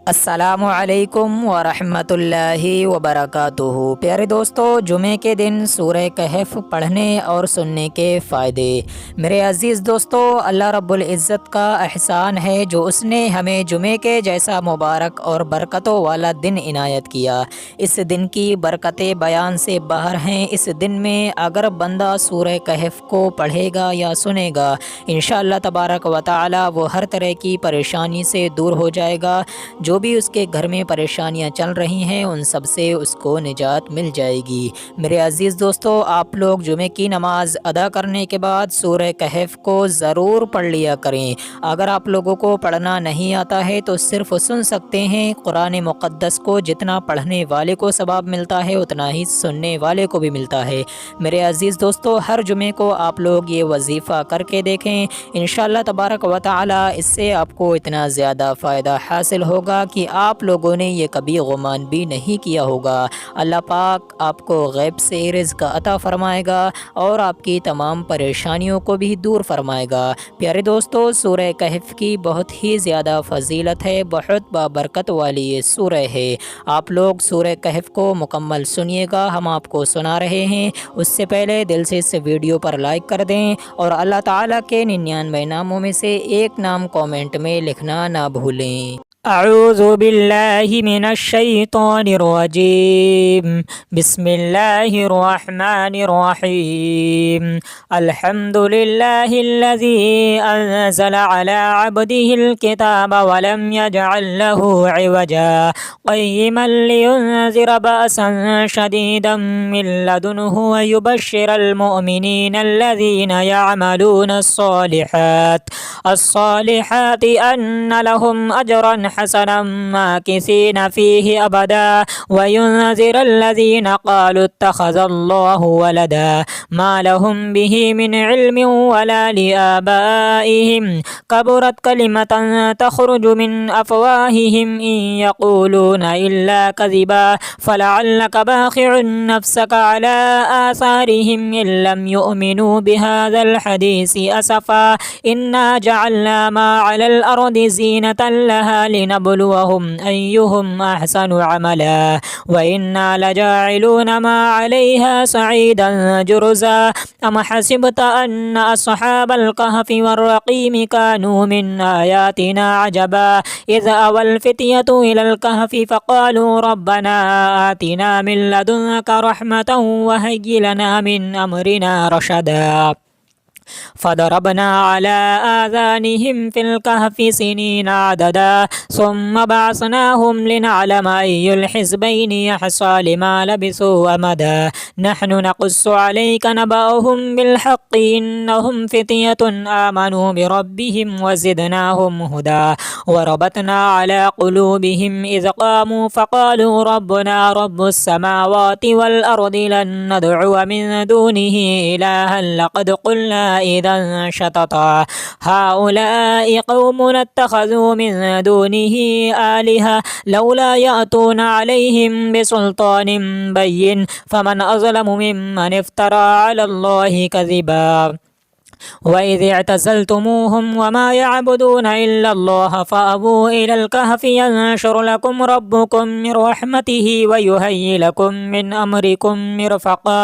अस्सलामुअलैकुम वरहमतुल्लाहि वबरकातुहू। प्यारे दोस्तों, जुमे के दिन सूरह कहफ पढ़ने और सुनने के फ़ायदे। मेरे अज़ीज़ दोस्तों, अल्लाह रब्बुल इज़्ज़त का एहसान है जो उसने हमें जुमे के जैसा मुबारक और बरकतों वाला दिन इनायत किया। इस दिन की बरकतें बयान से बाहर हैं। इस दिन में अगर बंदा सूरह कहफ को पढ़ेगा या सुनेगा, इंशाअल्लाह तबारक व तआला वो हर तरह की परेशानी से दूर हो जाएगा। जो भी उसके घर में परेशानियां चल रही हैं उन सब से उसको निजात मिल जाएगी। मेरे अज़ीज़ दोस्तों, आप लोग जुमे की नमाज़ अदा करने के बाद सूरह कहफ को ज़रूर पढ़ लिया करें। अगर आप लोगों को पढ़ना नहीं आता है तो सिर्फ सुन सकते हैं। कुरान मुक़द्दस को जितना पढ़ने वाले को सवाब मिलता है उतना ही सुनने वाले को भी मिलता है। मेरे अज़ीज़ दोस्तों, हर जुमे को आप लोग ये वजीफ़ा करके देखें। इंशाअल्लाह तबारक व तआला इससे आपको इतना ज़्यादा फ़ायदा हासिल होगा कि आप लोगों ने ये कभी गुमान भी नहीं किया होगा। अल्लाह पाक आपको गैब से रिज़्क़ अता फ़रमाएगा और आपकी तमाम परेशानियों को भी दूर फरमाएगा। प्यारे दोस्तों, सूरह कहफ की बहुत ही ज़्यादा फ़जीलत है, बहुत बाबरकत वाली ये सूरह है। आप लोग सूरह कहफ को मुकम्मल सुनिएगा, हम आपको सुना रहे हैं। उससे पहले दिल से इस वीडियो पर लाइक कर दें और अल्लाह ताला के 99 नामों में से एक नाम कमेंट में लिखना ना भूलें। अऊज़ु बिल्लाहि मिनश शैतानिर रजीम। बिस्मिल्लाहिर रहमानिर रहीम। अल्हम्दुलिल्लाहिल्लज़ी अंज़ला अला अब्दिहिल किताब व लम यजअल लहू इवजा क़य्यिमन लियुनज़िरा बअसन शदीदन मिन लदुन्हु व युबश्शिरल मुअमिनीना अल्लज़ीना यअमलूनस सालिहाति अन्न लहुम अजरन हसनम माकिसीन फीहि अबदा व युनज़िर अल्लज़ीना क़ालू इत्तख़ज़ल्लाहु वलदा मा लहुम बिही मिन इल्मिन वला लिआबाइहिम कबुरत कलिमतन तख़रुजु मिन अफ़वाहिहिम इन यक़ूलूना इल्ला कज़िबा फ़लअल्लका बाख़िउन नफ़्सक अला आसारिहिम इन लम युअमिनू बिहाज़ल हदीसी असफ़ा इन्ना जअलना मा अलल अर्दि ज़ीनतन लहा लिनब्लुवहुम अय्युहुम अहसनु अमला व इन्ना लजाइलून मा अलैहा सईदन जुरुज़ा अम हसिबत अन्न अस्हाबल कहफ़ि वर्रक़ीम कानू मिन आयातिना अजबा इज़ अवल फ़ित्यतु इलल कहफ़ि फ़क़ालू रब्बना आतिना मिन लदुन्का रहमतन व हय्यि लना मिन अमरिना रशदा फ़दरबना अला आज़ानिहिम फ़िल कहफ़ि सिनीना अददा सुम्मा बअसनाहुम लिनअलम अय्युल हिज़्बैनि अहसा लिमा लबिसू अमदा नहनु नक़ुस्सु अलैका नबअहुम बिलहक़्क़ि इन्नहुम फ़ित्यतुन आमनू बिरब्बिहिम व ज़िदनाहुम हुदा व रबतना अला क़ुलूबिहिम इज़ क़ामू फ़क़ालू रब्बुना रब्बुस समावाति वल अर्दि लन नदअुव मिन दूनिहि इलाहन लक़द क़ुल्ना इज़न शतता हाउलाइ क़ौमुना इत्तख़ज़ू मिन दूनिहि आलिहा लौला यअतूना अलैहिम बिसुल्तानिन बय्यिन फ़मन अज़लमु मिम्मन इफ़्तरा अलल्लाहि कज़िबा वइज़ अअतज़लतुमूहुम वमा यअबुदून इल्लल्लाह फ़अवू इलल कहफ़ि यंशुर लकुम रब्बुकुम मिन रहमतिहि व युहय्यि लकुम मिन अमरिकुम मिरफ़क़ा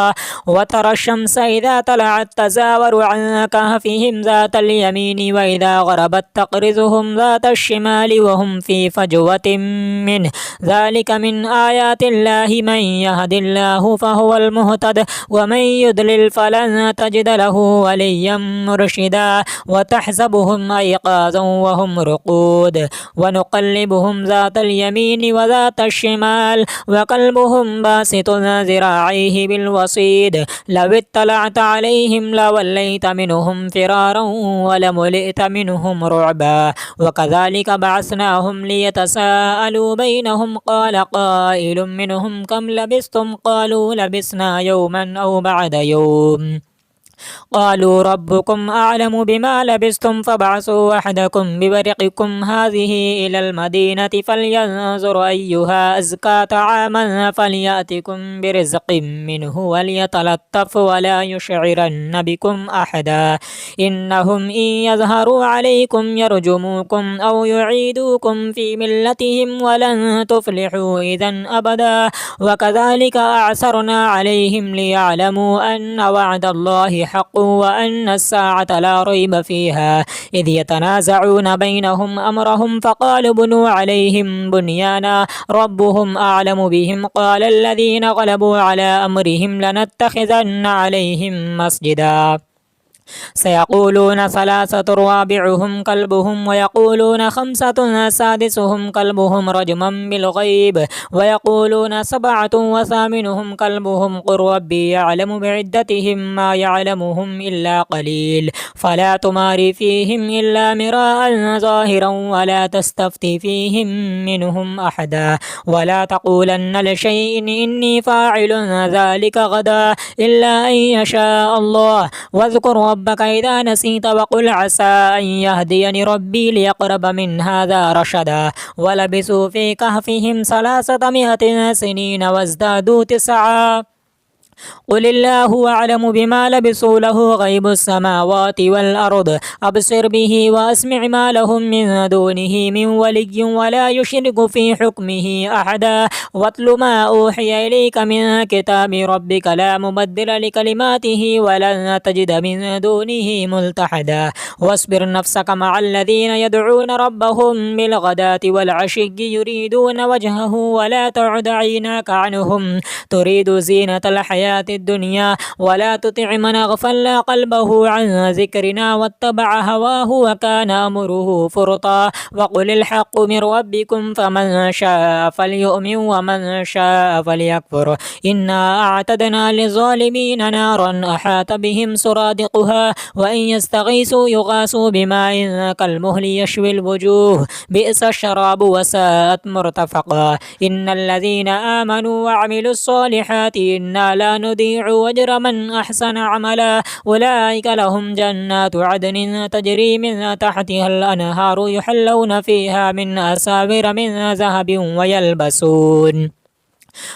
व तरश शम्स इज़ा तलअत तज़ावरु अन कहफ़िहिम ज़ातल यमीनि व इज़ा ग़रबत तक़रिज़ुहुम ज़ातश शिमालि व हुम फ़ी फ़जवतिन मिन ज़ालिका मिन आयातिल्लाहि मन यहदिल्लाहु फ़हुवल मुहतद व मन युद्लिल फ़लन तजिद लहू वलिय्यन मुर्शिदा व तहसबुहुम अयक़ाज़न व हुम रुक़ूद व नुक़ल्लिबुहुम ज़ातल यमीनि व ज़ातश शिमाल व क़ल्बुहुम बासितुन ज़िराअैहि बिलवसीद लव इत्तलअत अलैहिम लवल्लैत मिनहुम फ़िरारन व लमुलिअत मिनहुम रुअबा व कज़ालिका बअसनाहुम लियतसाअलू बैनहुम क़ाल क़ाइलुम मिनहुम कम लबिस्तुम क़ालू लबिस्ना यौमन औ बअद यौम قالوا ربكم أعلم بما لبثتم فابعثوا أحدكم بورقكم هذه إلى المدينة فلينظر أيها أزكى طعاما فليأتكم برزق منه وليتلطف ولا يشعرن بكم أحدا إنهم إن يظهروا عليكم يرجموكم أو يعيدوكم في ملتهم ولن تفلحوا إذا أبدا وكذلك أعثرنا عليهم ليعلموا أن وعد الله حق وأن الساعة لا ريب فيها إذ يتنازعون بينهم أمرهم فقالوا بنوا عليهم بنيانا ربهم أعلم بهم قال الذين غلبوا على أمرهم لنتخذن عليهم مسجدا سيقولون ثلاثة رابعهم كلبهم ويقولون خمسة سادسهم كلبهم رجما بالغيب ويقولون سبعة وثامنهم كلبهم قل ربي يعلم بعدتهم ما يعلمهم إلا قليل فلا تماري فيهم إلا مراء ظاهرا ولا تستفتي فيهم منهم أحدا ولا تقولن لشيء إني فاعل ذلك غدا إلا أن يشاء الله واذكر ربك إذا نسيت وقل عسى أن يهديني ربي ليقرب من هذا رشدا ولبثوا في كهفهم 300 سنين وازدادوا 9 قل الله أعلم بما لبثوا له غيب السماوات والأرض أبصر به وأسمع ما لهم من دونه من ولي ولا يشرك في حكمه أحدا واتل ما أوحي إليك من كتاب ربك لا مبدل لكلماته ولن تجد من دونه ملتحدا واصبر نفسك مع الذين يدعون ربهم بالغداة والعشي يريدون وجهه ولا تعد عيناك عنهم تريد زينة الحياة الدنيا ولا تطع من أغفلنا قلبه عن ذكرنا واتبع هواه وكان أمره فرطا وقل الحق من ربكم فمن شاء فليؤمن ومن شاء فليكفر إنا أعتدنا للظالمين نارا أحاط بهم سرادقها وإن يستغيثوا يغاثوا بماء كالمهل يشوي الوجوه بئس الشراب وساءت مرتفقا إن الذين آمنوا وعملوا الصالحات إنا لا نضيع أجر من أحسن عملا أولئك لهم جنات عدن تجري من تحتها الأنهار يحلون فيها من أساور من ذهب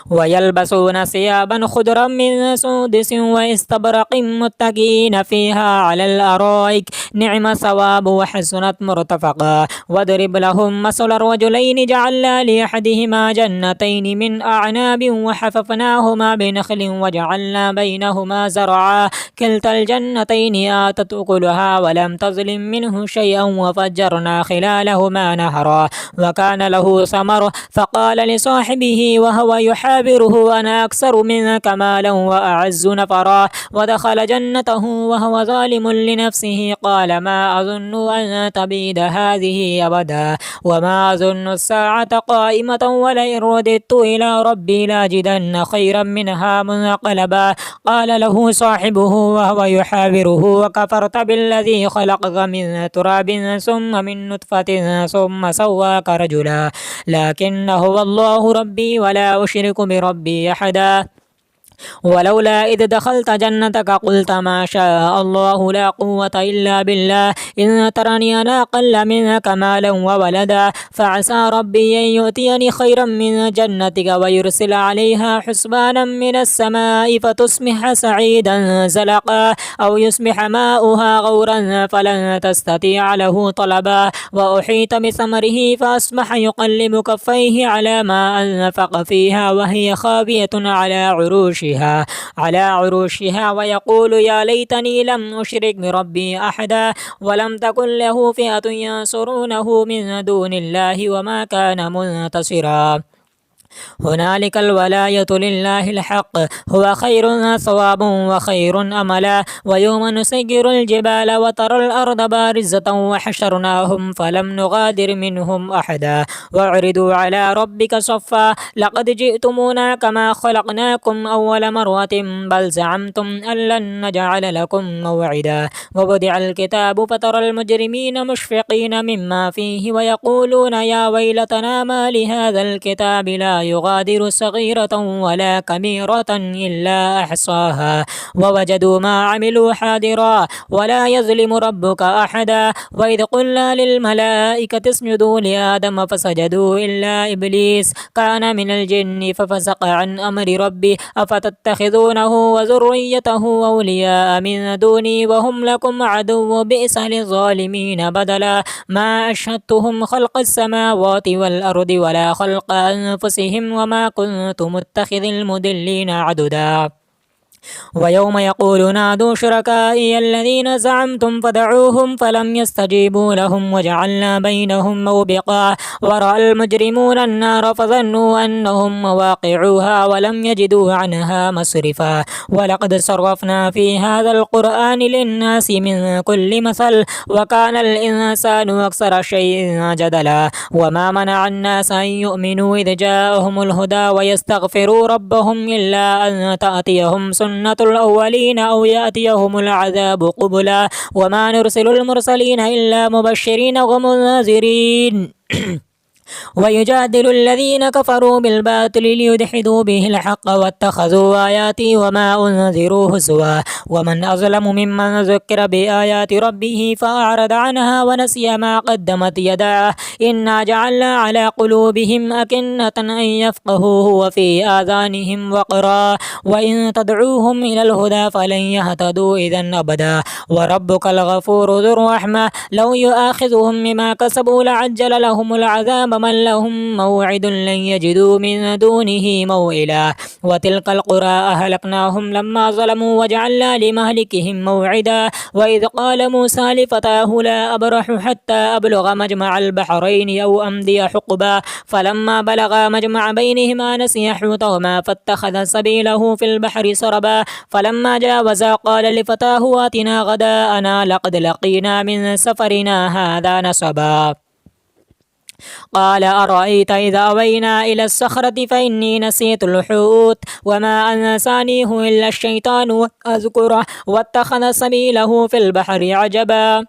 ويلبسون ثيابا خضرا من سندس واستبرق متكئين فيها على الأرائك نعم ثواب وحسنت مرتفقا واضرب لهم مثل الرجلين جعلنا لأحدهما جنتين من أعناب وحففناهما بنخل وجعلنا بينهما زرعا كلتا الجنتين آتت أكلها ولم تظلم منه شيئا وفجرنا خلالهما نهرا وكان له ثمر فقال لصاحبه وهو يحابره أنا أكثر منك مالا وأعز نفرا ودخل جنته وهو ظالم لنفسه قال ما أظن أن تبيد هذه أبدا وما أظن الساعة قائمة ولئن رددت إلى ربي لاجدن خيرا منها منقلبا قال له صاحبه وهو يحابره وكفرت بالذي خلقك من تراب ثم من نطفة ثم سواك رجلا لكن هو الله ربي ولا أشرك بربي أحدا ولولا إذ دخلت جنتك قلت ما شاء الله لا قوة إلا بالله إن ترني أنا أقل منك مالا وولدا فعسى ربي أن يؤتيني خيرا من جنتك ويرسل عليها حسبانا من السماء فتصبح سعيدا زلقا أو يصبح ماؤها غورا فلن تستطيع له طلبا وأحيط بثمره فأصبح يقلب كفيه على ما أنفق فيها وهي خاوية على عروشها ويقول يا ليتني لم أشرك بربي أحدا ولم تكن له فئة ينصرونه من دون الله وما كان منتصرا هنالك الولاية لله الحق هو خير ثواب وخير أملا ويوم نسير الجبال وترى الأرض بارزة وحشرناهم فلم نغادر منهم أحدا وعرضوا على ربك صفا لقد جئتمونا كما خلقناكم أول مرة بل زعمتم أن لن نجعل لكم موعدا ووضع الكتاب فترى المجرمين مشفقين مما فيه ويقولون يا ويلتنا ما لهذا الكتاب لا يغادر صغيرة ولا كبيرة إلا أحصاها ووجدوا ما عملوا حاضرا ولا يظلم ربك أحدا. وإذ قلنا للملائكة اسجدوا لآدم فسجدوا إلا إبليس كان من الجن ففسق عن أمر ربه أفتتخذونه وذريته أولياء من دوني وهم لكم عدو بئس للظالمين بدلا. ما أشهدتهم خلق السماوات والأرض ولا خلق أنفسهم وما كنت متخذ المضلين عددا. ويوم يقول نادوا شركائي الذين زعمتم فدعوهم فلم يستجيبوا لهم وجعلنا بينهم موبقا. ورأى المجرمون النار فظنوا أنهم مواقعوها ولم يجدوا عنها مصرفا. ولقد صرفنا في هذا القرآن للناس من كل مثل وكان الإنسان أكثر شيء جدلا. وما منع الناس أن يؤمنوا إذ جاءهم الهدى ويستغفروا ربهم إلا أن تأتيهم سنة الأولين أو يأتيهم العذاب قبلا. وما نرسل المرسلين إلا مبشرين ومنذرين ويجادل الذين كفروا بالباطل ليدحدوا به الحق واتخذوا آياتي وما أنذروا هزوا. ومن أظلم ممن ذكر بآيات ربه فأعرض عنها ونسي ما قدمت يداه إنا جعلنا على قلوبهم أكنة أن يفقهوه وفي آذانهم وقرا وإن تدعوهم إلى الهدى فلن يهتدوا إذا أبدا. وربك الغفور ذو الرحمة لو يؤاخذهم بما كسبوا لعجل لهم العذاب من لهم موعد لن يجدوا من دونه موئلا. وتلك القرى أهلكناهم لما ظلموا وجعلنا لمهلكهم موعدا. وإذ قال موسى لفتاه لا أبرح حتى أبلغ مجمع البحرين أو أمضي حقبا فلما بلغا مجمع بينهما نسي حوتهما فاتخذ سبيله في البحر سربا. فلما جاوزا قال لفتاه آتنا غداءنا لقد لقينا من سفرنا هذا نصبا. قال أرأيت إذا أوينا إلى الصخرة فإني نسيت الحوت وما أنسانيه إلا الشيطان أذكره واتخذ سبيله في البحر عجبا.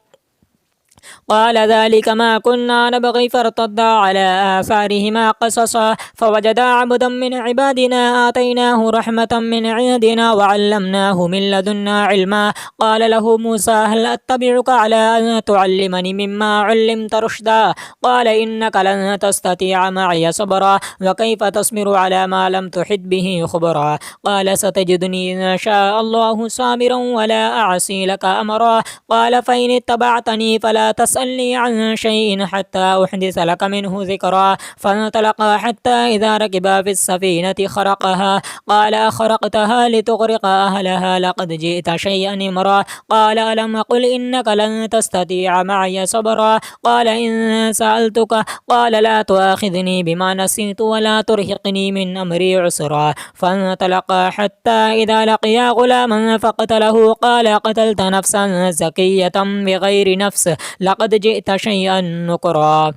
قال ذلك ما كنا نبغي فارتدا على آثارهما قصصا فوجدا عبدا من عبادنا آتيناه رحمة من عندنا وعلمناه من لدنا علما. قال له موسى هل أتبعك على أن تعلمني مما علمت رشدا قال إنك لن تستطيع معي صبرا وكيف تصبر على ما لم تحط به خبرا. قال ستجدني إن شاء الله صابرا ولا أعصي لك أمرا. قال فإن اتبعتني فلا تسألني عن شيء حتى أحدث لك منه ذكرا. فانطلقا حتى إذا ركبا في السفينة خرقها قال أخرقتها لتغرق أهلها لقد جئت شيئا إمرا. قال ألم أقل إنك لن تستطيع معي صبرا. قال إن سألتك قال لا تؤاخذني بما نسيت ولا ترهقني من أمري عسرا. فانطلقا حتى إذا لقيا غلاما فقتله قال قتلت نفسا زكية بغير نفس لقد جئت شيئا نكرا.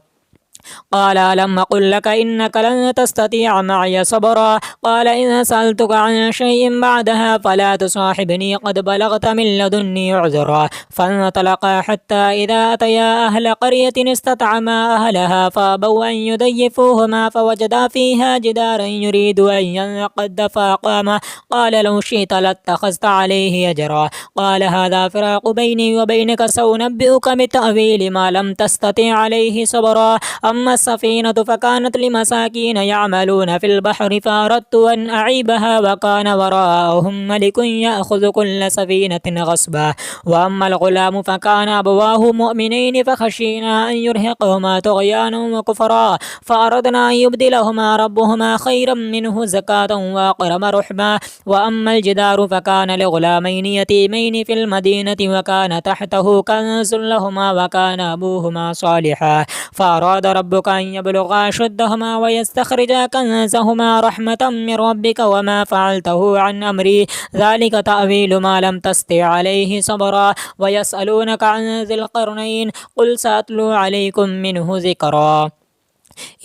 قال ألم أقل لك إنك لن تستطيع معي صبرا. قال إن سألتك عن شيء بعدها فلا تصاحبني قد بلغت من لدني عذرا. فانطلقا حتى إذا أتيا أهل قرية استطعما أهلها فأبوا أن يضيفوهما فوجدا فيها جدارا يريد أن ينقض فأقام. قال لو شئت لاتخذت عليه أجرا. قال هذا فراق بيني وبينك سأنبئك بتأويل ما لم تستطع عليه صبرا. أما السفينة فكانت لمساكين يعملون في البحر فأردت أن أعيبها وكان وراءهم ملك يأخذ كل سفينة غصبا. وأما الغلام فكان أبواه مؤمنين فخشينا أن يرهقهما طغيانا وكفرا فأردنا أن يبدلهما ربهما خيرا منه زكاة وأقرب رحما. وأما الجدار فكان لغلامين يتيمين في المدينة وكان تحته كنز لهما وكان أبوهما صالحا فأراد ربك أن يبلغا أشدهما ويستخرجا كنزهما رحمة من ربك وما فعلته عن أمري ذلك تأويل ما لم تستطع عليه صبرا. ويسألونك عن ذي القرنين قل سأتلو عليكم منه ذكرا.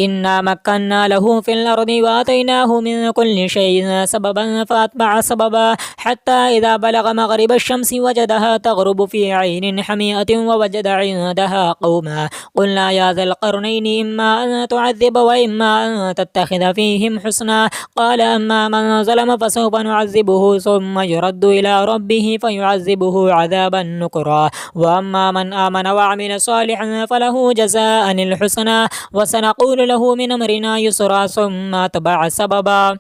إنا مكنا له في الأرض وآتيناه من كل شيء سببا فأتبع سببا حتى إذا بلغ مغرب الشمس وجدها تغرب في عين حميئة ووجد عندها قوما قلنا يا ذا القرنين إما أن تعذب وإما أن تتخذ فيهم حسنا قال أما من ظلم فسوف نعذبه ثم يرد إلى ربه فيعذبه عذابا نكرا وأما من آمن وعمل صالحا فله جزاء الحسنى وسنقول له من أمرنا يسرا ثم أتبع سببا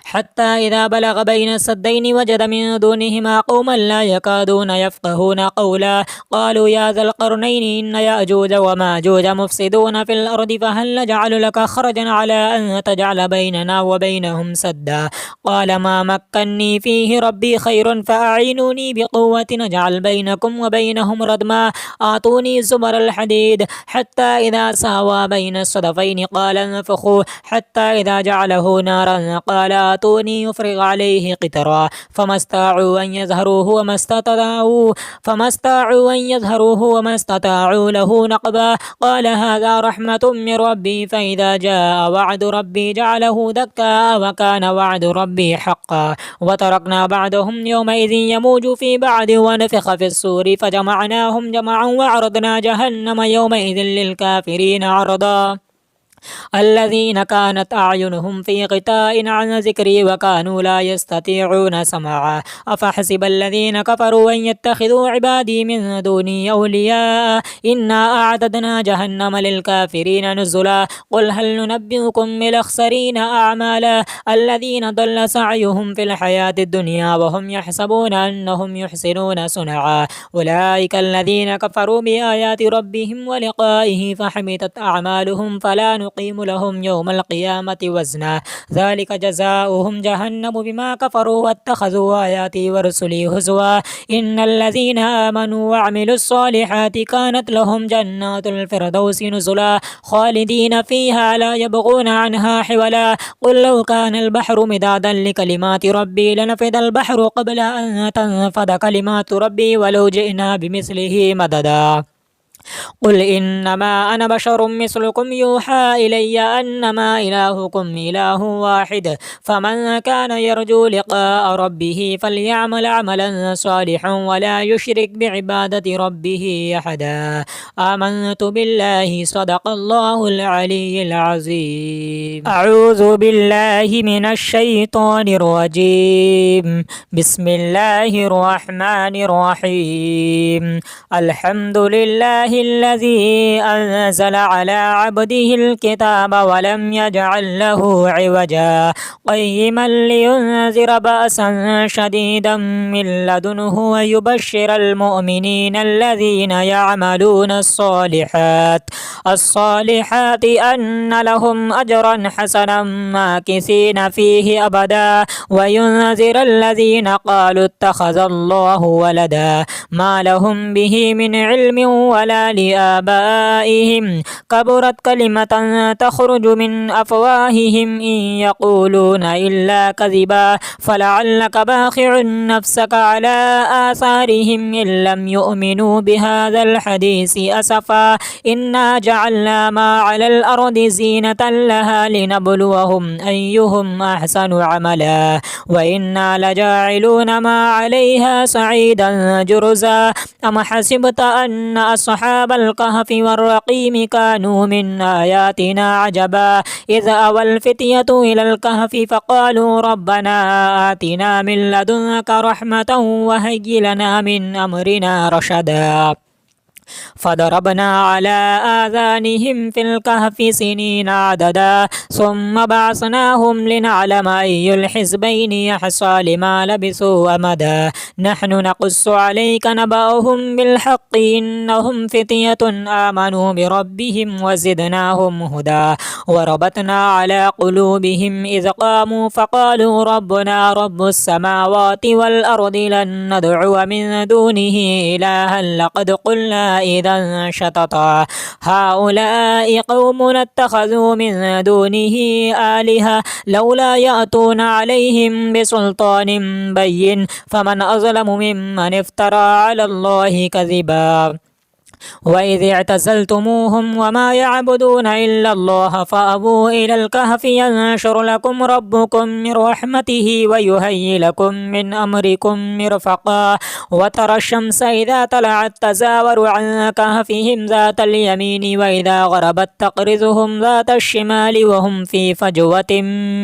حتى إذا بلغ بين السدين وجد من دونهما قوما لا يكادون يفقهون قولا قالوا يا ذا القرنين إن يأجوج وماجوج مفسدون في الأرض فهل نجعل لك خرجا على أن تجعل بيننا وبينهم سدا قال ما مكني فيه ربي خير فأعينوني بقوة نجعل بينكم وبينهم ردما آتوني زبر الحديد حتى إذا ساوى بين الصدفين قال انفخوا حتى إذا جعله نارا قال آتوني يفرغ عليه قطرا فما استطاعوا أن يظهروه وما استطاعوا له نقبا قال هذا رحمة من ربي فإذا جاء وعد ربي جعله دكا وكان وعد ربي حقا وتركنا بعدهم يومئذ يموج في بعد ونفخ في الصور فجمعناهم جمعا وعرضنا جهنم يومئذ للكافرين عرضا الذين كانت أعينهم في غطاء عن ذكري وكانوا لا يستطيعون سماعا أفحسب الذين كفروا أن يتخذوا عبادي من دوني أولياء إنا أعددنا جهنم للكافرين نزلا قل هل ننبئكم بالأخسرين أعمالا الذين ضل سعيهم في الحياة الدنيا وهم يحسبون أنهم يحسنون صنعا أولئك الذين كفروا بآيات ربهم ولقائه فحمدت أعمالهم فلا نقيم لهم يوم القيامة وزنا ذلك جزاؤهم جهنم بما كفروا واتخذوا آياتي ورسلي هزوا إن الذين آمنوا وعملوا الصالحات كانت لهم جنات الفردوس نزلا خالدين فيها لا يبغون عنها حولا قل لو كان البحر مدادا لكلمات ربي لنفد البحر قبل أن تنفد كلمات ربي ولو جئنا بمثله مددا قل إنما أنا بشر مثلكم يوحى إلي أنما إلهكم إله واحد فمن كان يرجو لقاء ربه فليعمل عملا صالحا ولا يشرك بعبادة ربه أحدا آمنت بالله صدق الله العلي العظيم أعوذ بالله من الشيطان الرجيم بسم الله الرحمن الرحيم الحمد لله الذي أنزل على عبده الكتاب ولم يجعل له عوجا قيما لينذر بأسا شديدا من لدنه ويبشر المؤمنين الذين يعملون الصالحات أن لهم أجرا حسنا ماكثين فيه أبدا وينذر الذين قالوا اتخذ الله ولدا ما لهم به من علم ولا لآبائهم كبرت كلمة تخرج من أفواههم إن يقولون إلا كذبا فلعلك باخع نفسك على آثارهم إن لم يؤمنوا بهذا الحديث أسفا إنا جعلنا ما على الأرض زينة لها لنبلوهم أيهم أحسن عملا وإنا لجاعلون ما عليها سعيدا جرزا أم حسبت أن أصحاب الكهف والرقيم كانوا من آياتنا عجبا إذ أوى الفتية إلى الكهف فقالوا ربنا آتنا من لدنك رحمة وهيئ لنا من أمرنا رشدا فضربنا على آذانهم في الكهف سنين عددا ثم بعثناهم لنعلم أي الحزبين يحصى لما لبثوا أمدا نحن نقص عليك نبأهم بالحق إنهم فتية آمنوا بربهم وزدناهم هدى وربطنا على قلوبهم إذ قاموا فقالوا ربنا رب السماوات والأرض لن ندعو من دونه إلها لقد قلنا إذا شططا هؤلاء قوم اتخذوا من دونه آلهة لولا يأتون عليهم بسلطان بين فمن أظلم ممن افترى على الله كذبا وإذ اعتزلتموهم وما يعبدون إلا الله فأبوا إلى الكهف ينشر لكم ربكم من رحمته ويهيئ لكم من أمركم مرفقا وترى الشمس إذا طلعت تزاور عن كهفهم ذات اليمين وإذا غربت تقرضهم ذات الشمال وهم في فجوة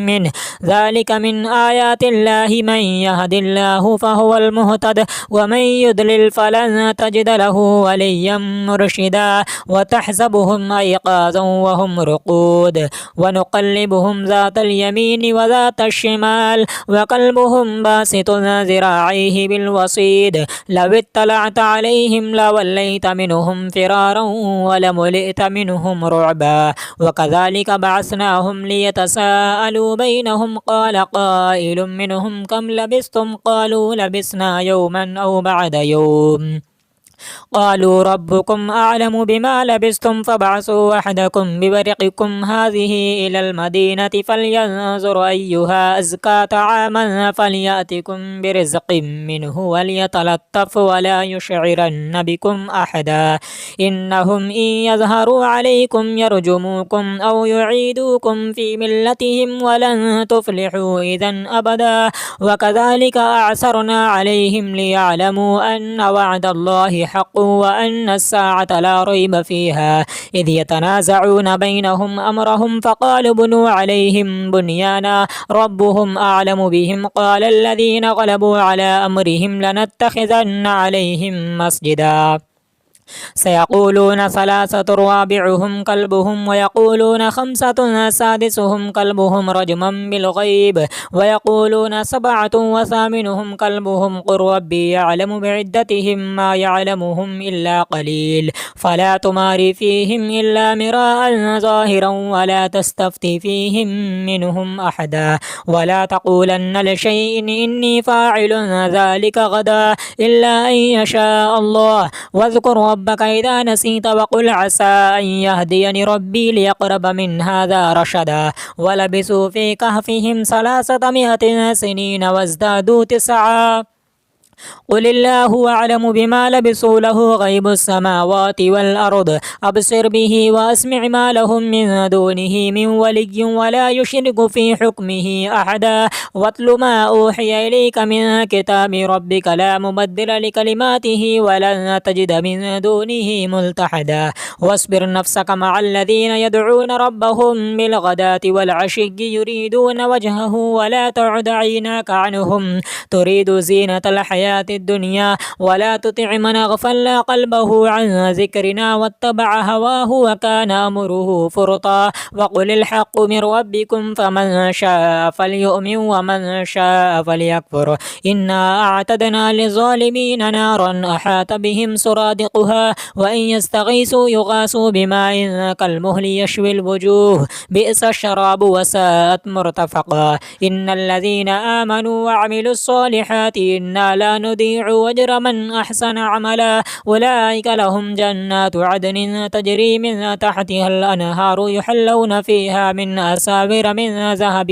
منه ذلك من آيات الله من يهد الله فهو المهتد ومن يضلل فلن تجد له وليا مرشدا وتحسبهم أيقاظا وهم رقود ونقلبهم ذات اليمين وذات الشمال وقلبهم باسط ذراعيه بالوصيد لو اطلعت عليهم لوليت منهم فرارا ولملئت منهم رعبا وكذلك بعثناهم ليتساءلوا بينهم قال قائل منهم كم لبثتم قالوا لبثنا يوما أو بعد يوم قالوا ربكم أعلم بما لبثتم فابعثوا أحدكم بورقكم هذه إلى المدينة فلينظر أيها أزكى طعاما فليأتكم برزق منه وليتلطف ولا يشعرن بكم أحدا إنهم إن يظهروا عليكم يرجموكم أو يعيدوكم في ملتهم ولن تفلحوا إذا أبدا وكذلك أعثرنا عليهم ليعلموا أن وعد الله حق وأن الساعة لا ريب فيها إذ يتنازعون بينهم أمرهم فقالوا بنوا عليهم بنيانا ربهم أعلم بهم قال الذين غلبوا على أمرهم لنتخذن عليهم مسجدا سيقولون ثلاثة رابعهم كلبهم ويقولون خمسة سادسهم كلبهم رجما بالغيب ويقولون سبعة وثامنهم كلبهم قل ربي يعلم بعدتهم ما يعلمهم إلا قليل فلا تمار فيهم إلا مراء ظاهرا ولا تستفتي فيهم منهم أحدا ولا تقولن لشيء إني فاعل ذلك غدا إلا أن يشاء الله واذكر ربك إذا نسيت وقل عسى أن يهديني ربي ليقرب من هذا رشدا ولبثوا في كهفهم 300 سنين وازدادوا 9 قل الله أعلم بما لبثوا له غيب السماوات والأرض أبصر به وأسمع ما لهم من دونه من ولي ولا يشرك في حكمه أحدا واتل ما أوحي إليك من كتاب ربك لا مبدل لكلماته ولن تجد من دونه ملتحدا واصبر نفسك مع الذين يدعون ربهم بالغداة والعشي يريدون وجهه ولا تعد عيناك عنهم تريد زينة الحياة الدنيا ولا تطع من أغفلنا قلبه عن ذكرنا واتبع هواه وكان أمره فرطا وقل الحق من ربكم فمن شاء فليؤمن ومن شاء فليكفر إنا أعتدنا للظالمين نارا أحاط بهم سرادقها وإن يستغيثوا يغاثوا بماء كالمهل يشوي الوجوه بئس الشراب وساءت مرتفقا إن الذين آمنوا وعملوا الصالحات إنا لا نضيع أجر من أحسن عملا أولئك لهم جنات عدن تجري من تحتها الأنهار يحلون فيها من أساور من ذهب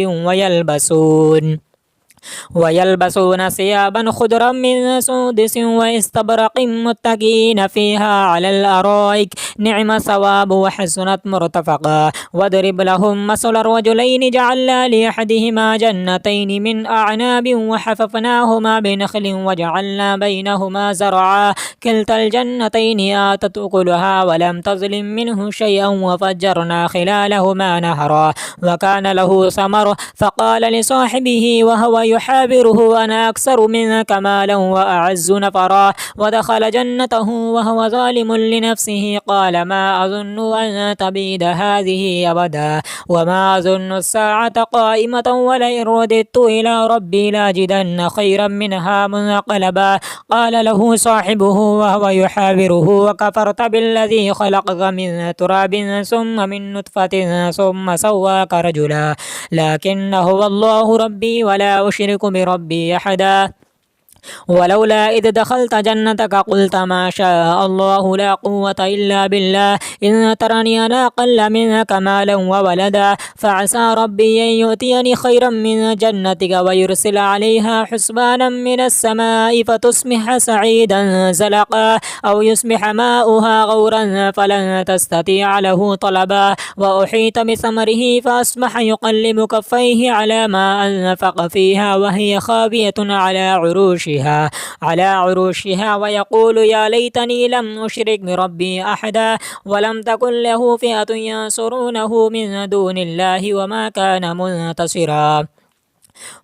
ويلبسون ثيابا خضرا من سندس واستبرق متكئين فيها على الأرائك نعم الثواب وحسنت مرتفقا واضرب لهم مثل الرجلين جعلنا لأحدهما جنتين من أعناب وحففناهما بنخل وجعلنا بينهما زرعا كلتا الجنتين آتت أكلها ولم تظلم منه شيئا وفجرنا خلالهما نهرا وكان له ثمر فقال لصاحبه وهو يحابره أنا أكثر منك مالا وأعز نفرا ودخل جنته وهو ظالم لنفسه قال ما أظن أن تبيد هذه أبدا وما أظن الساعة قائمة ولئن رددت إلى ربي لاجدن خيرا منها منقلبا قال له صاحبه وهو يحابره وكفرت بالذي خلقك من تراب ثم من نطفة ثم سواك رجلا لكن هو الله ربي ولا أشرك بربي أحدا ولولا إذ دخلت جنتك قلت ما شاء الله لا قوة إلا بالله إن ترني أنا أقل منك مالا وولدا فعسى ربي أن يؤتيني خيرا من جنتك ويرسل عليها حسبانا من السماء فتصبح سعيدا زلقا أو يصبح ماؤها غورا فلن تستطيع له طلبا وأحيط بثمره فأصبح يقلب كفيه على ما أنفق فيها وهي خاوية على عروشها ويقول يا ليتني لم أشرك بربي أحدا ولم تكن له فئة ينصرونه من دون الله وما كان منتصرا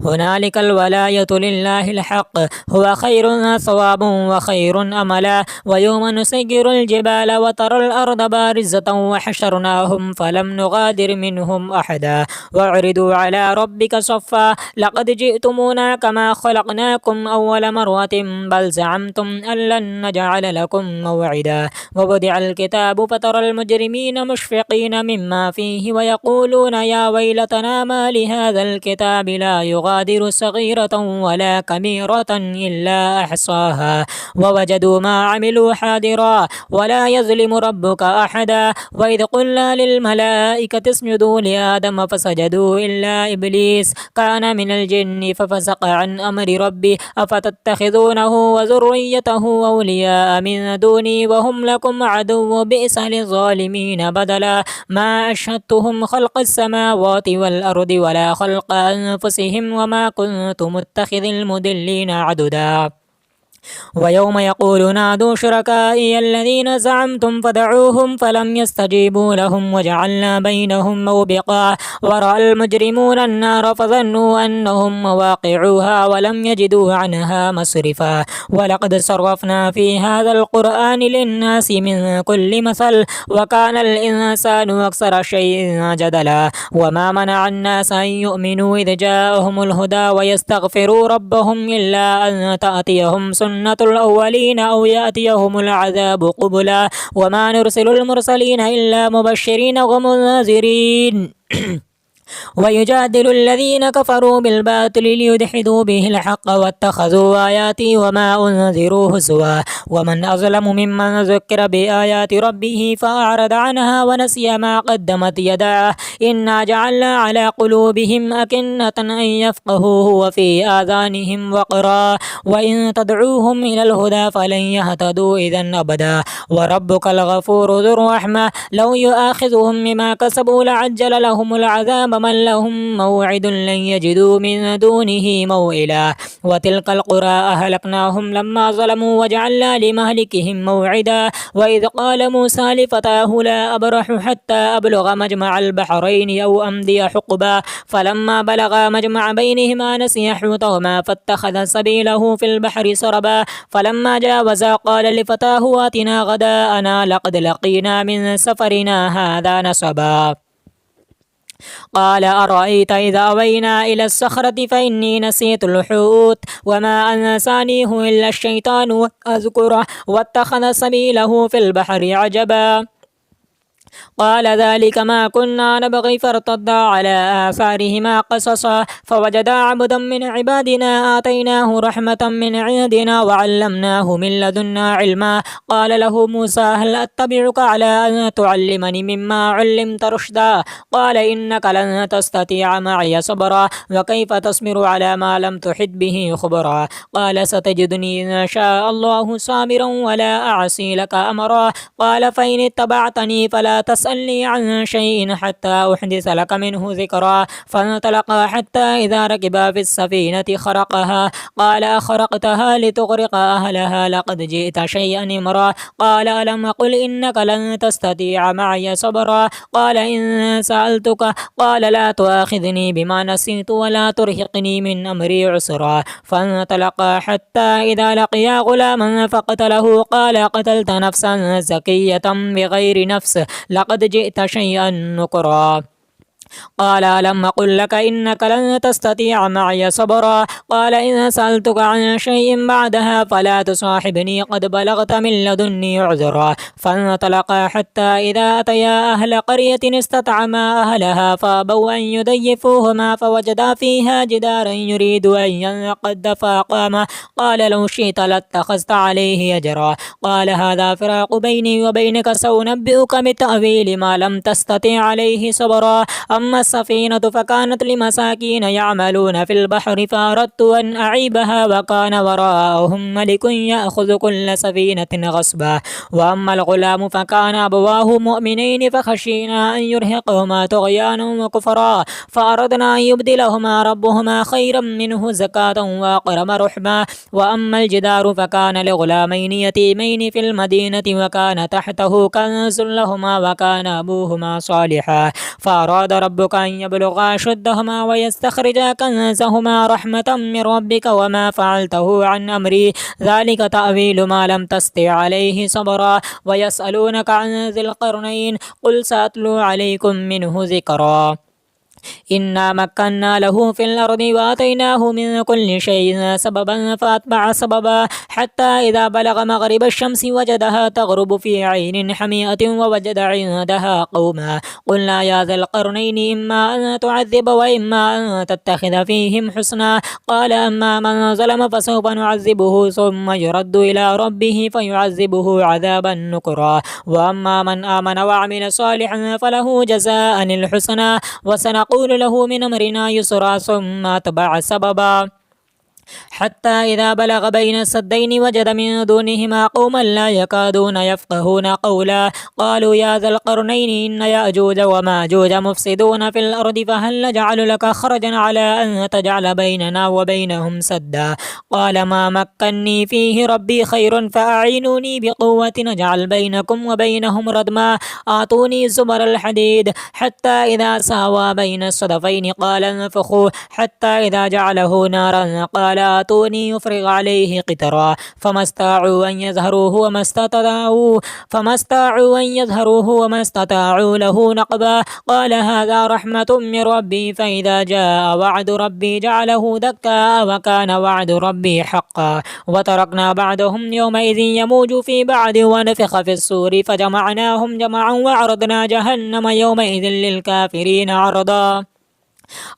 هنالك الولاية لله الحق هو خير ثواب وخير أملا ويوم نسير الجبال وترى الأرض بارزة وحشرناهم فلم نغادر منهم أحدا وعرضوا على ربك صفا لقد جئتمونا كما خلقناكم أول مرة بل زعمتم أن لن نجعل لكم موعدا ووضع الكتاب فترى المجرمين مشفقين مما فيه ويقولون يا ويلتنا ما لهذا الكتاب لا يغادر صغيرة ولا كبيرة إلا أحصاها ووجدوا ما عملوا حاضرا ولا يظلم ربك أحدا وإذ قلنا للملائكة اسجدوا لآدم فسجدوا إلا إبليس كان من الجن ففسق عن أمر ربه أفتتخذونه وذريته أولياء من دوني وهم لكم عدو بئس للظالمين بدلا ما أشهدتهم خلق السماوات والأرض ولا خلق أنفسهم وما كنت متخذ المضلين عددا ويوم يقول نادوا شركائي الذين زعمتم فدعوهم فلم يستجيبوا لهم وجعلنا بينهم موبقا ورأى المجرمون النار فظنوا أنهم مواقعوها ولم يجدوا عنها مصرفا ولقد صرفنا في هذا القرآن للناس من كل مثل وكان الإنسان أكثر شيء جدلا وما منع الناس أن يؤمنوا إذ جاءهم الهدى ويستغفروا ربهم إلا أن تأتيهم سنة الأولين أو يأتيهم العذاب قبلا وما نرسل المرسلين إلا مبشرين ومنذرين ويجادل الذين كفروا بالباطل ليدحدوا به الحق واتخذوا آياتي وما أنذروا هزوا ومن أظلم ممن ذكر بآيات ربه فأعرض عنها ونسي ما قدمت يداه إنا جعلنا على قلوبهم أكنة أن يفقهوه وفي آذانهم وقرا وإن تدعوهم إلى الهدى فلن يهتدوا إذا أبدا وربك الغفور ذو الرحمة لو يؤاخذهم بما كسبوا لعجل لهم العذاب من لهم موعد لن يجدوا من دونه موئلا وتلك القرى أهلكناهم لما ظلموا وجعلنا لمهلكهم موعدا وإذ قال موسى لفتاه لا أبرح حتى أبلغ مجمع البحرين أو أمضي حقبا فلما بلغا مجمع بينهما نسي حوتهما فاتخذ سبيله في البحر سربا فلما جاوزا قال لفتاه آتنا غداءنا لقد لقينا من سفرنا هذا نصبا قال أرأيت إذا أوينا إلى الصخرة فإني نسيت الحوت وما أنسانيه إلا الشيطان أذكره واتخذ سبيله في البحر عجبا قال ذلك ما كنا نبغي فارتدا على آثارهما قصصا فوجدا عبدا من عبادنا آتيناه رحمة من عندنا وعلمناه من لدنا علما قال له موسى هل أتبعك على أن تعلمني مما علمت رشدا قال إنك لن تستطيع معي صبرا وكيف تصبر على ما لم تحط به خبرا قال ستجدني إن شاء الله صابرا ولا أعصي لك أمرا قال فإن اتبعتني فلا تسألني عن شيء حتى أحدث لك منه ذكرا فانطلقا حتى إذا ركبا في السفينة خرقها قال أخرقتها لتغرق أهلها لقد جئت شيئا إمرا قال ألم أقل إنك لن تستطيع معي صبرا قال إن سألتك قال لا تؤاخذني بما نسيت ولا ترهقني من أمري عسرا فانطلقا حتى إذا لقيا غلاما فقتله قال قتلت نفسا زكية بغير نفس لقد جئت شيئا نكرا قال ألم أقل لك إنك لن تستطيع معي صبرا قال إن سألتك عن شيء بعدها فلا تصاحبني قد بلغت من لدني عذرا فانطلقا حتى إذا أتيا أهل قرية استطعما أهلها فأبوا أن يضيفوهما فوجدا فيها جدارا يريد أن ينقض فأقامه قال لو شئت لاتخذت عليه أجرا قال هذا فراق بيني وبينك سأنبئك بتأويل ما لم تستطع عليه صبرا أما السفينة فكانت لمساكين يعملون في البحر فأردت أن أعيبها وكان وراءهم ملك يأخذ كل سفينة غصبا وأما الغلام فكان أبواه مؤمنين فخشينا أن يرهقهما طغيانا وكفرا فأردنا أن يبدلهما ربهما خيرا منه زكاة وأقرب رحما وأما الجدار فكان لغلامين يتيمين في المدينة وكان تحته كنز لهما وكان أبوهما صالحا فأراد ربك أن يبلغا أشدهما ويستخرجا كنزهما رحمة من ربك وما فعلته عن أمري ذلك تأويل ما لم تستطع عليه صبرا ويسألونك عن ذي القرنين قل سأتلو عليكم منه ذكرا إنا مكنا له في الأرض وآتيناه من كل شيء سببا فأتبع سببا حتى إذا بلغ مغرب الشمس وجدها تغرب في عين حميئة ووجد عندها قوما قلنا يا ذا القرنين إما أن تعذب وإما أن تتخذ فيهم حسنا قال أما من ظلم فسوف نعذبه ثم يرد إلى ربه فيعذبه عذابا نكرا وأما من آمن وعمل صالحا فله جزاء الحسنى وسنقول له من أمرنا يسرا ثم أتبع سببا حتى إذا بلغ بين السدين وجد من دونهما قوما لا يكادون يفقهون قولا قالوا يا ذا القرنين إن يأجوج وماجوج مفسدون في الأرض فهل نجعل لك خرجا على أن تجعل بيننا وبينهم سدا قال ما مكني فيه ربي خير فأعينوني بقوة نجعل بينكم وبينهم ردما آتوني زبر الحديد حتى إذا ساوى بين الصدفين قال انفخوا حتى إذا جعله نارا قال آتوني يفرغ عليه قطرا فما استطاعوا أن يظهروه وما استطاعوا له نقبا قال هذا رحمة من ربي فإذا جاء وعد ربي جعله دكا وكان وعد ربي حقا وتركنا بعدهم يومئذ يموج في بعد ونفخ في السور فجمعناهم جمعا وعرضنا جهنم يومئذ للكافرين عرضا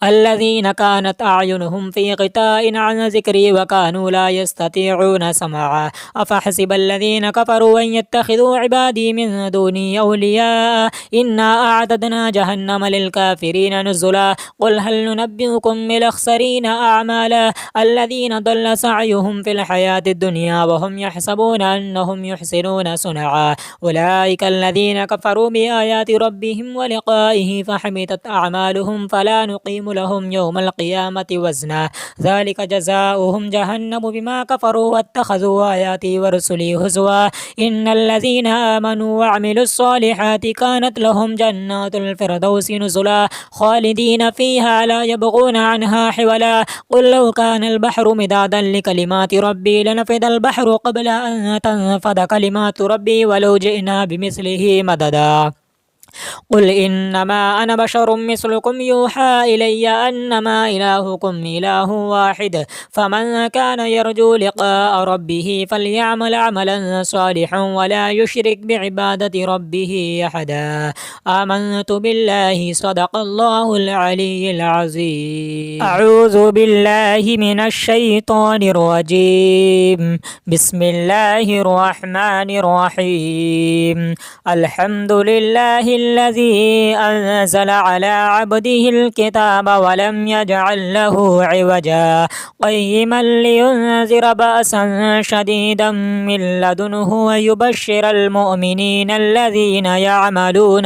الذين كانت أعينهم في غطاء عن ذكري وكانوا لا يستطيعون سماعا أفحسب الذين كفروا أن يتخذوا عبادي من دوني أولياء إنا أعددنا جهنم للكافرين نزلا قل هل ننبئكم بالأخسرين أعمالا الذين ضل سعيهم في الحياة الدنيا وهم يحسبون أنهم يحسنون صنعا أولئك الذين كفروا بآيات ربهم ولقائه فحبطت أعمالهم فلا نقيم لهم يوم القيامة وزنا ذلك جزاؤهم جهنم بما كفروا واتخذوا آياتي ورسلي هزوا إن الذين آمنوا وعملوا الصالحات كانت لهم جنات الفردوس نزلا خالدين فيها لا يبغون عنها حولا قل لو كان البحر مدادا لكلمات ربي لنفد البحر قبل أن تنفد كلمات ربي ولو جئنا بمثله مددا قل إنما أنا بشر مثلكم يوحى إلي أنما إلهكم إله واحد فمن كان يرجو لقاء ربه فليعمل عملا صالحا ولا يشرك بعبادة ربه أحدا آمنت بالله صدق الله العلي العظيم أعوذ بالله من الشيطان الرجيم بسم الله الرحمن الرحيم الحمد لله الذي أنزل على عبده الكتاب ولم يجعل له عوجا قيما لينذر بأسا شديدا من لدنه ويبشر المؤمنين الذين يعملون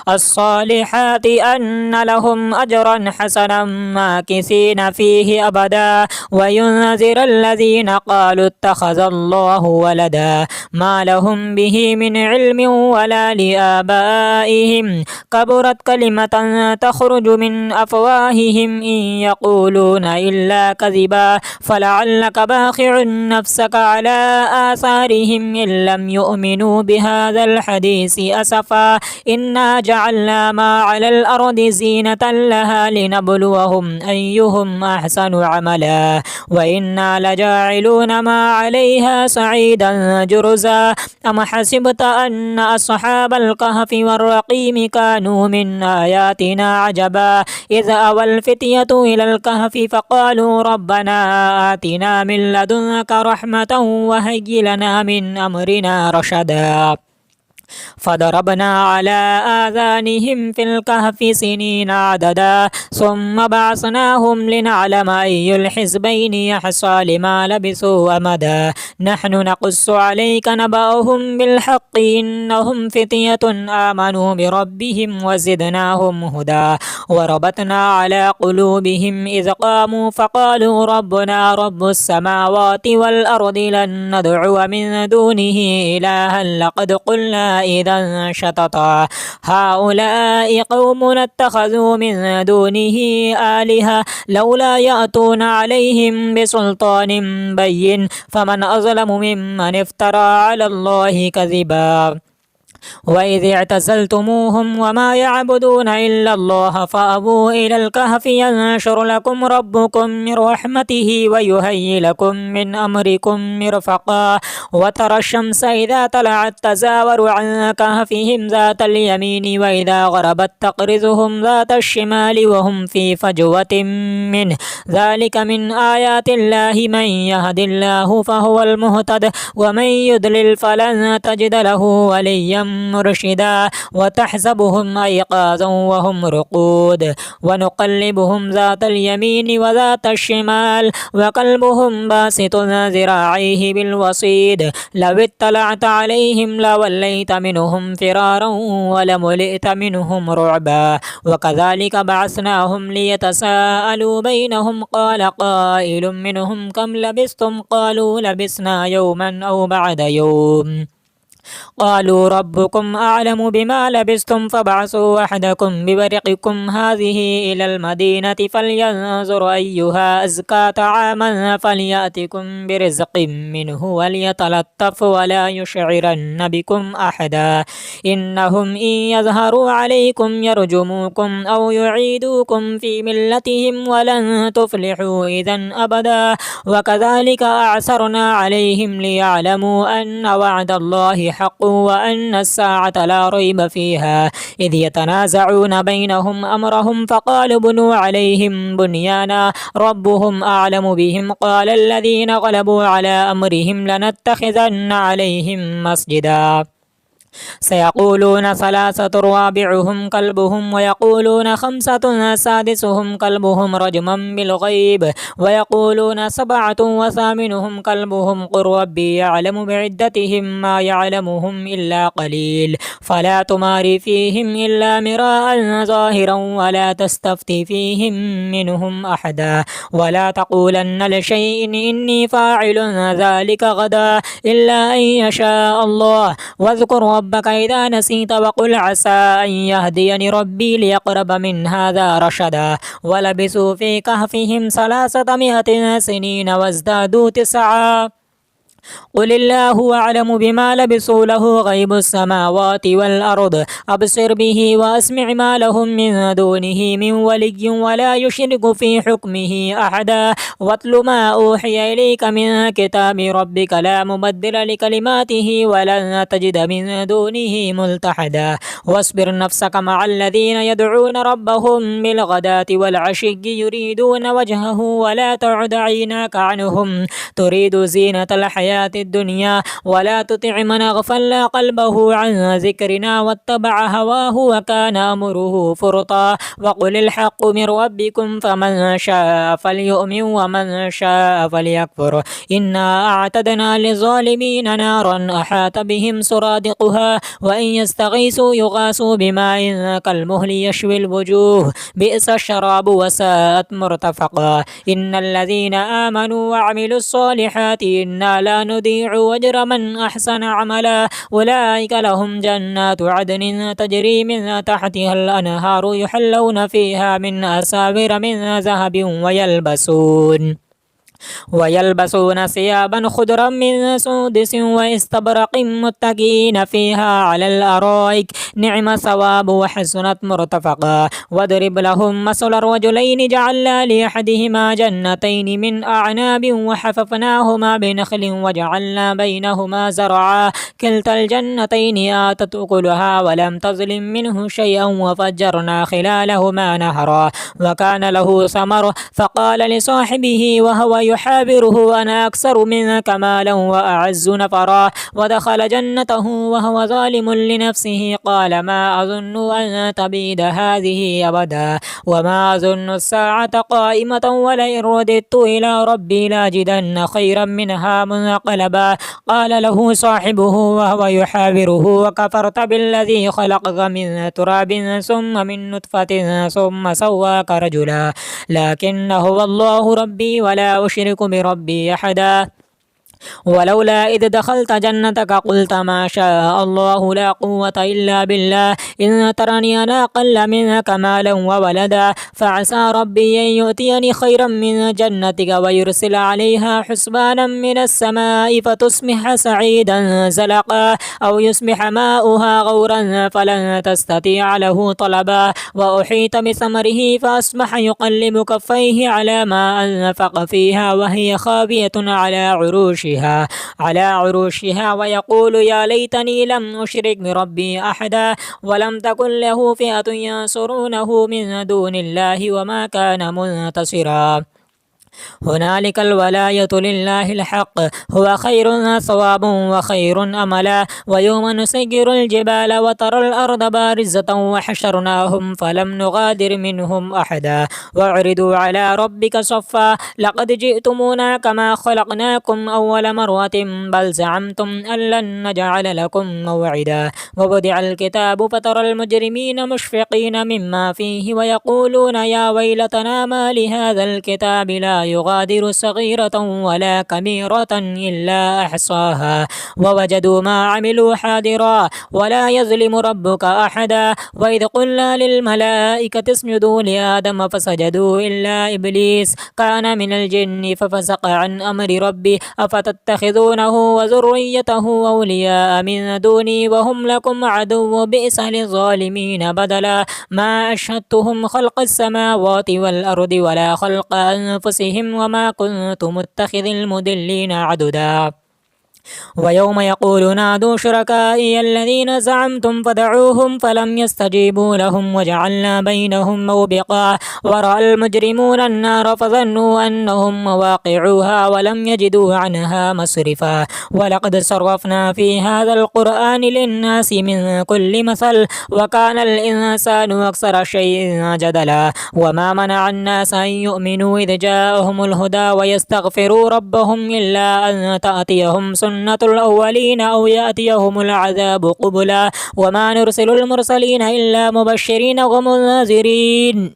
الصالحات أن لهم أجرا حسنا ماكثين فيه أبدا وينذر الذين قالوا اتخذ الله ولدا ما لهم به من علم ولا لآبائهم كبرت كلمة تخرج من أفواههم إن يقولون إلا كذبا فلعلك باخع نفسك على آثارهم إن لم يؤمنوا بهذا الحديث أسفا إنا جعلنا ما على الأرض زينة لها لنبلوهم أيهم أحسن عملا وإنا لجاعلون ما عليها سعيدا جرزا أم حسبت أن أصحاب الكهف والرقيم كانوا من آياتنا عجبا إذ أوى الفتية إلى الكهف فقالوا ربنا آتنا من لدنك رحمة وهيئ لنا من أمرنا رشدا فضربنا على آذانهم في الكهف سنين عددا ثم بعثناهم لنعلم أي الحزبين يحصى لما لبثوا أمدا نحن نقص عليك نبأهم بالحق إنهم فتية آمنوا بربهم وزدناهم هدى وربطنا على قلوبهم إذ قاموا فقالوا ربنا رب السماوات والأرض لن ندعو من دونه إلها لقد قلنا إذا شططا هؤلاء قوم اتخذوا من دونه آلهة لولا يأتون عليهم بسلطان بين فمن أظلم ممن افترى على الله كذبا وإذ اعتزلتموهم وما يعبدون إلا الله فأبوا إلى الكهف ينشر لكم ربكم من رحمته ويهيئ لكم من أمركم مرفقا وترى الشمس إذا طلعت تزاور عن كهفهم ذات اليمين وإذا غربت تقرضهم ذات الشمال وهم في فجوة منه ذلك من آيات الله من يهد الله فهو المهتد ومن يضلل فلن تجد له وليا مرشدا وتحسبهم أيقاظا وهم رقود ونقلبهم ذات اليمين وذات الشمال وقلبهم باسط ذراعيه بالوصيد لو اطلعت عليهم لوليت منهم فرارا ولملئت منهم رعبا وكذلك بعثناهم ليتساءلوا بينهم قال قائل منهم كم لبثتم قالوا لبثنا يوما أو بعد يوم قالوا ربكم أعلم بما لبثتم فابعثوا أحدكم بورقكم هذه إلى المدينة فلينظر أيها أزكى طعاما فليأتكم برزق منه وليتلطف ولا يشعرن بكم أحدا إنهم إن يظهروا عليكم يرجموكم أو يعيدوكم في ملتهم ولن تفلحوا إذا أبدا وكذلك أعثرنا عليهم ليعلموا أن وعد الله حق وأن الساعة لا ريب فيها إذ يتنازعون بينهم أمرهم فقالوا بنوا عليهم بنيانا ربهم أعلم بهم قال الذين غلبوا على أمرهم لنتخذن عليهم مسجدا سيقولون ثلاثة رابعهم كلبهم ويقولون خمسة سادسهم كلبهم رجما بالغيب ويقولون سبعة وثامنهم كلبهم قل ربي يعلم بعدتهم ما يعلمهم إلا قليل فلا تماري فيهم إلا مراء ظاهرا ولا تستفتي فيهم منهم أحدا ولا تقولن لشيء إني فاعل ذلك غدا إلا أن يشاء الله واذكر ربك إذا نسيت وقل عسى أن يهديني ربي ليقرب من هذا رشدا ولبثوا في كهفهم 300 سنين وازدادوا 9 قل الله أعلم بما لبثوا له غيب السماوات والأرض أبصر به وأسمع ما لهم من دونه من ولي ولا يشرك في حكمه أحدا واتل ما أوحي إليك من كتاب ربك لا مبدل لكلماته ولن تجد من دونه ملتحدا واصبر نفسك مع الذين يدعون ربهم بالغداة والعشي يريدون وجهه ولا تعد عيناك عنهم تريد زينة الحياة الدنيا ولا تطع من أغفلنا قلبه عن ذكرنا واتبع هواه وكان أمره فرطا وقل الحق من ربكم فمن شاء فليؤمن ومن شاء فليكفر إنا أعتدنا للظالمين نارا أحاط بهم سرادقها وإن يستغيثوا يغاثوا بماء كالمهل يشوي الوجوه بئس الشراب وساءت مرتفقا إن الذين آمنوا وعملوا الصالحات إنا لا لا نضيع أجر من أحسن عملا أولئك لهم جنات عدن تجري من تحتها الأنهار يحلون فيها من أساور من ذهب ويلبسون ثيابا خضرا من سندس واستبرق متكئين فيها على الأرائك نعم ثواب وحسنت مرتفقا واضرب لهم مثل الرجلين جعلنا لأحدهما جنتين من أعناب وحففناهما بنخل وجعلنا بينهما زرعا كلتا الجنتين آتت أكلها ولم تظلم منه شيئا وفجرنا خلالهما نهرا وكان له ثمر فقال لصاحبه وهو يحابره أنا أكثر منك مالا وأعز نفرا ودخل جنته وهو ظالم لنفسه قال ما أظن أن تبيد هذه أبدا وما أظن الساعة قائمة ولئن رددت إلى ربي لاجدن خيرا منها منقلبا قال له صاحبه وهو يحابره وكفرت بالذي خلقك من تراب ثم من نطفة ثم سواك رجلا لكن هو الله ربي ولا أشرك بربي أحدا ولولا إذ دخلت جنتك قلت ما شاء الله لا قوة إلا بالله إن ترني أنا أقل منك مالا وولدا فعسى ربي أن يؤتيني خيرا من جنتك ويرسل عليها حسبانا من السماء فتصبح سعيدا زلقا أو يصبح ماؤها غورا فلن تستطيع له طلبا وأحيط بثمره فأصبح يقلب كفيه على ما أنفق فيها وهي خاوية على عروشها ويقول يا ليتني لم أشرك بربي أحدا ولم تكن له فئة ينصرونه من دون الله وما كان منتصرا هنالك الولاية لله الحق هو خير ثواب وخير أملا ويوم نسير الجبال وترى الأرض بارزة وحشرناهم فلم نغادر منهم أحدا وعرضوا على ربك صفا لقد جئتمونا كما خلقناكم أول مرة بل زعمتم أن لن نجعل لكم موعدا ووضع الكتاب فترى المجرمين مشفقين مما فيه ويقولون يا ويلتنا ما لهذا الكتاب لا يغادر صغيرة ولا كبيرة إلا أحصاها ووجدوا ما عملوا حاضرا ولا يظلم ربك أحدا وإذ قلنا للملائكة اسجدوا لآدم فسجدوا إلا إبليس كان من الجن ففسق عن أمر ربه أفتتخذونه وذريته أولياء من دوني وهم لكم عدو بئس للظالمين بدلا ما أشهدتهم خلق السماوات والأرض ولا خلق أنفسهم وما كنت متخذ المضلين عددا ويوم يقول نادوا شركائي الذين زعمتم فدعوهم فلم يستجيبوا لهم وجعلنا بينهم موبقا ورأى المجرمون النار فظنوا أنهم مواقعوها ولم يجدوا عنها مصرفا ولقد صرفنا في هذا القرآن للناس من كل مثل وكان الإنسان أكثر شيء جدلا وما منع الناس أن يؤمنوا إذ جاءهم الهدى ويستغفروا ربهم إلا أن تأتيهم سنة الأولين أو يأتيهم العذاب قبلا وما نرسل المرسلين إلا مبشرين ومنذرين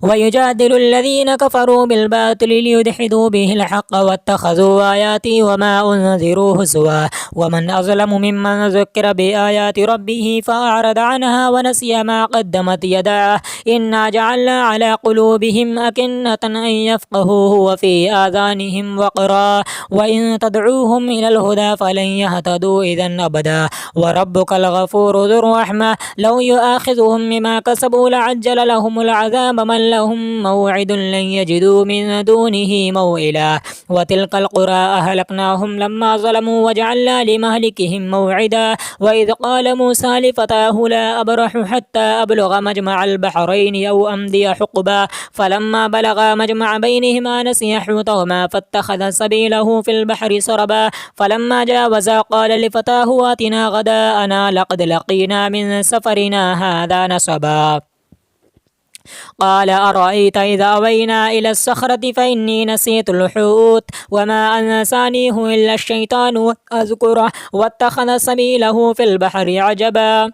ويجادل الذين كفروا بالباطل ليدحدوا به الحق واتخذوا آياتي وما أنذروا هزوا ومن أظلم ممن ذكر بآيات ربه فأعرض عنها ونسي ما قدمت يداه إنا جعلنا على قلوبهم أكنة أن يفقهوه وفي آذانهم وقرا وإن تدعوهم إلى الهدى فلن يهتدوا إذا أبدا وربك الغفور ذو الرحمة لو يؤاخذهم بما كسبوا لعجل لهم العذاب من لهم موعد لن يجدوا من دونه موئلا وتلك القرى أهلكناهم لما ظلموا وجعلنا لمهلكهم موعدا وإذ قال موسى لفتاه لا أبرح حتى أبلغ مجمع البحرين أو أمضي حقبا فلما بلغا مجمع بينهما نسي حوتهما فاتخذ سبيله في البحر سربا فلما جاوزا قال لفتاه آتنا غداءنا لقد لقينا من سفرنا هذا نصبا قال أرأيت إذا أوينا إلى الصخرة فإني نسيت الحوت وما أنسانيه إلا الشيطان أذكره واتخذ سبيله في البحر عجبا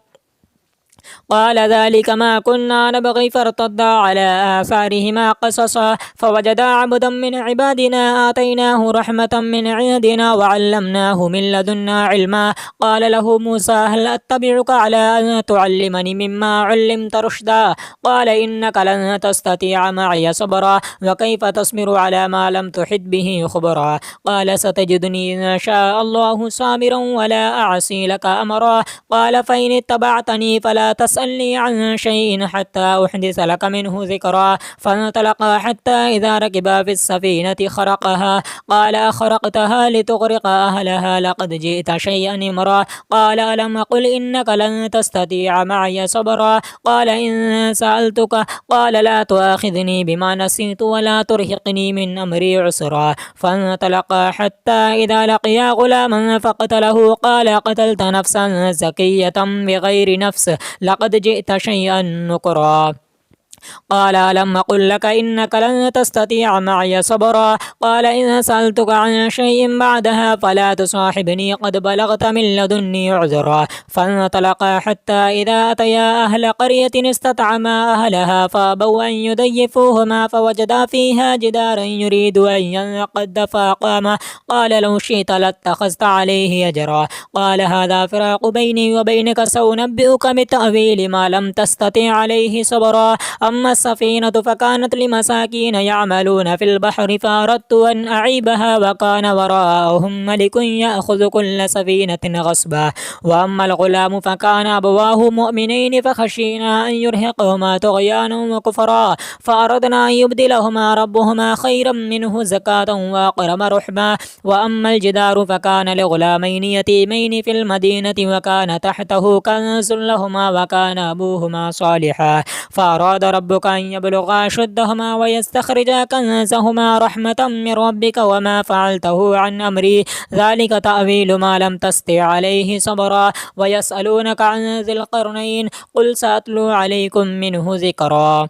قال ذلك ما كنا نبغي فارتدا على آثارهما قصصا فوجدا عبدا من عبادنا آتيناه رحمة من عندنا وعلمناه من لدنا علما قال له موسى هل أتبعك على أن تعلمني مما علمت رشدا قال إنك لن تستطيع معي صبرا وكيف تصبر على ما لم تحط به خبرا قال ستجدني إن شاء الله صابرا ولا أعصي لك أمرا قال فإن اتبعتني فلا تسألني عن شيء حتى أحدث لك منه ذكرا فانطلقا حتى إذا ركبا في السفينة خرقها قال أخرقتها لتغرق أهلها لقد جئت شيئا إمرا قال ألم أقل إنك لن تستطيع معي صبرا قال إن سألتك قال لا تؤاخذني بما نسيت ولا ترهقني من أمري عسرا فانطلقا حتى إذا لقيا غلاما فقتله قال قتلت نفسا زكية بغير نفس لقد جئت شيئا نكرا قال ألم أقل لك إنك لن تستطيع معي صبرا قال إن سألتك عن شيء بعدها فلا تصاحبني قد بلغت من لدني عذرا فانطلقا حتى إذا أتيا أهل قرية استطعما أهلها فأبوا أن يضيفوهما فوجدا فيها جدارا يريد أن ينقض فأقامه قال لو شئت لاتخذت عليه أجرا قال هذا فراق بيني وبينك سأنبئك بتأويل ما لم تستطع عليه صبرا أما السفينة فكانت لمساكين يعملون في البحر فأردت أن أعيبها وكان وراءهم ملك يأخذ كل سفينة غصبا وأما الغلام فكان أبواه مؤمنين فخشينا أن يرهقهما طغيانا وكفرا فأردنا أن يبدلهما ربهما خيرا منه زكاة وأقرب رحما وأما الجدار فكان لغلامين يتيمين في المدينة وكان تحته كنز لهما وكان أبوهما صالحا فأراد ربك أن يبلغا أشدهما ويستخرجا كنزهما رحمة من ربك وما فعلته عن أمري ذلك تأويل ما لم تستطع عليه صبرا ويسألونك عن ذي القرنين قل سأتلو عليكم منه ذكرا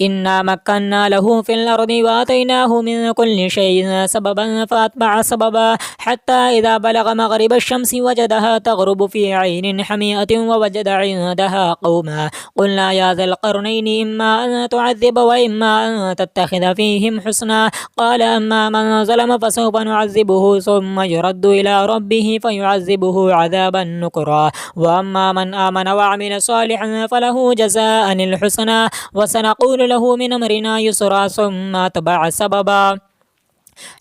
إنا مكنا له في الأرض وآتيناه من كل شيء سببا فأتبع سببا حتى إذا بلغ مغرب الشمس وجدها تغرب في عين حميئة ووجد عندها قوما قلنا يا ذا القرنين إما أن تعذب وإما أن تتخذ فيهم حسنا قال أما من ظلم فسوف نعذبه ثم يرد إلى ربه فيعذبه عذابا نكرا وأما من آمن وعمل صالحا فله جزاء الحسنى وسنقول له من أمرنا يسرا ثم أتبع سببا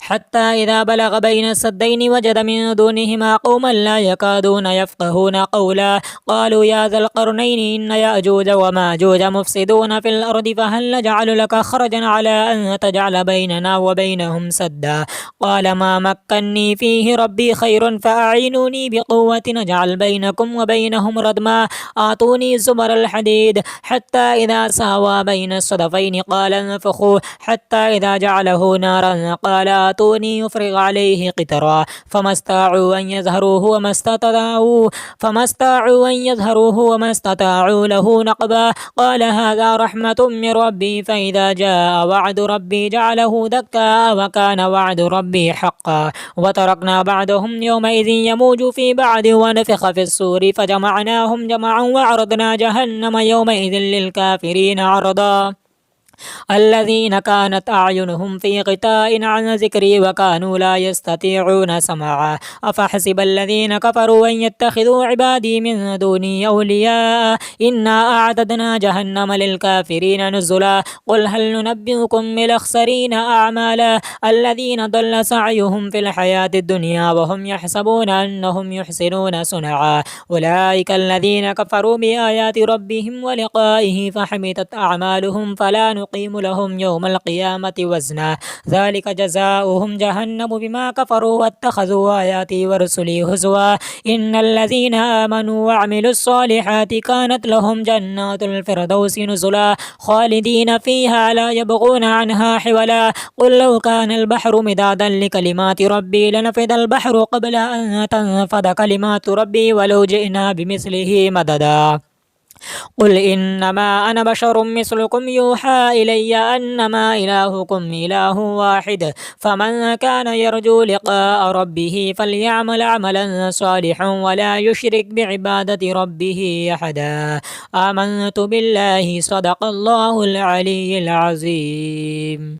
حتى إذا بلغ بين السدين وجد من دونهما قوما لا يكادون يفقهون قولا قالوا يا ذا القرنين إن يأجوج وماجوج مفسدون في الأرض فهل نجعل لك خرجا على أن تجعل بيننا وبينهم سدا قال ما مكني فيه ربي خير فأعينوني بقوة نجعل بينكم وبينهم ردما آتوني زبر الحديد حتى إذا ساوى بين الصدفين قال انفخوا حتى إذا جعله نارا قال آتوني يفرغ عليه قطرا فما استطاعوا أن يظهروه وما استطاعوا له نقبا قال هذا رحمة من ربي فإذا جاء وعد ربي جعله دكا وكان وعد ربي حقا وتركنا بعدهم يومئذ يموج في بعد ونفخ في الصور فجمعناهم جمعا وعرضنا جهنم يومئذ للكافرين عرضا الذين كانت أعينهم في غطاء عن ذكري وكانوا لا يستطيعون سماعا أفحسب الذين كفروا أن يتخذوا عبادي من دوني أولياء إنا أعددنا جهنم للكافرين نزلا قل هل ننبئكم بالأخسرين أعمالا الذين ضل سعيهم في الحياة الدنيا وهم يحسبون أنهم يحسنون صنعا أولئك الذين كفروا بآيات ربهم ولقائه فحبطت أعمالهم فلا نقيم لهم يوم القيامة وزنا ذلك جزاؤهم جهنم بما كفروا واتخذوا آياتي ورسلي هزوا إن الذين آمنوا وعملوا الصالحات كانت لهم جنات الفردوس نزلا خالدين فيها لا يبغون عنها حولا قل لو كان البحر مدادا لكلمات ربي لنفد البحر قبل أن تنفد كلمات ربي ولو جئنا بمثله مددا قل إنما أنا بشر مثلكم يوحى إلي أنما إلهكم إله واحد فمن كان يرجو لقاء ربه فليعمل عملا صالحا ولا يشرك بعبادة ربه أحدا. آمنت بالله صدق الله العلي العظيم.